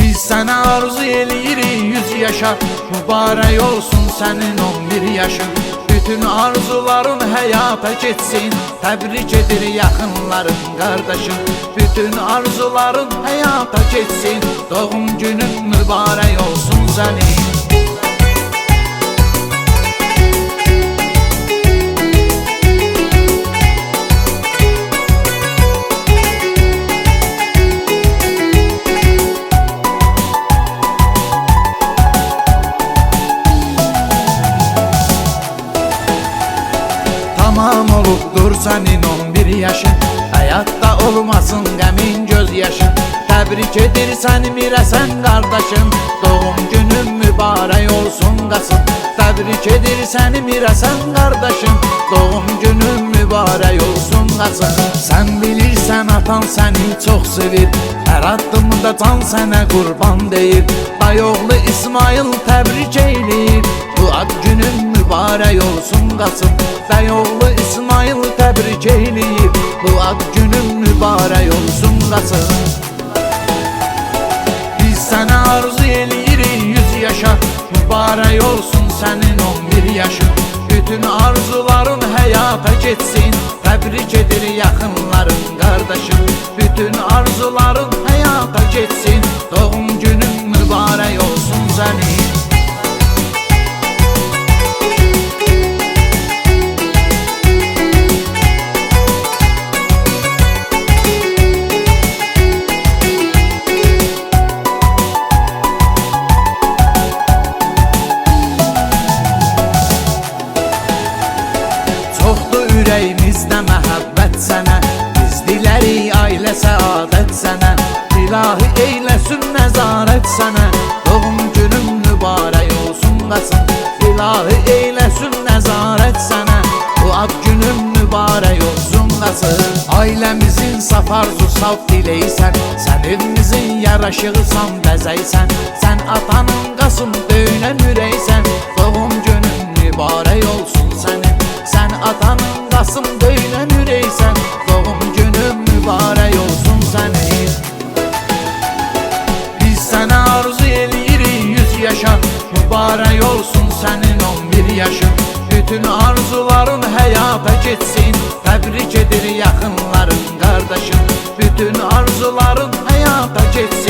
Biz sənə arzu eləyirik 100 yaşa, mübarək olsun sənin 11 yaşın. Bütün arzuların həyata geçsin, təbrik edir yaxınların qardaşım. Bütün arzuların həyata geçsin, doğum günün mübarək olsun sənin. Tamam olubdur sənin 11 yaşın, həyatda olmasın qəmin göz yaşın. Təbrik edir səni Mirəsən qardaşım, doğum günün mübarək olsun qasım. Təbrik edir səni Mirəsən qardaşım, doğum günün mübarək olsun qasım. Sən bilirsən atan səni çox sevir, hər addımda can sənə qurban deyir. Dayoğlu İsmail təbrik eyləyir, bu ad günün mübarək olsun qasım. Dayoğlu İsmail təbrik eyləyir, bu ad günün mübarək olsun qasım. Biz sənə arzu eləyirik 100 yaşa, mübarək olsun sənin 11 yaşın. Bütün arzuların həyata geçsin, təbrik edir yaxınların qardaşım. Bütün arzuların həyata geçsin, doğum günün mübarək olsun sənin. Ürəyimizdə məhəbbət sənə, biz dilərik ailə səadət sənə. İlahi eyləsin nəzarət sənə, doğum günün mübarək olsun qasım. İlahi eyləsin nəzarət sənə, bu ad günün mübarək olsun qasım. Ailəmizin saf arzu saf diləysən, sən evimizin yaraşığısan bəzəysən. Sən atanın qasım döynən ürəksən, doğum günün mübarək olsun sənin. Sən atanın qasım döynən ürəksən, doğum günün mübarək olsun sənin. Biz sənə arzu eləyirik 100 yaşa, mübarək olsun sənin 11 yaşın. Bütün arzuların həyata geçsin, təbrik edir yaxınların qardaşım. Bütün arzuların həyata geçsin,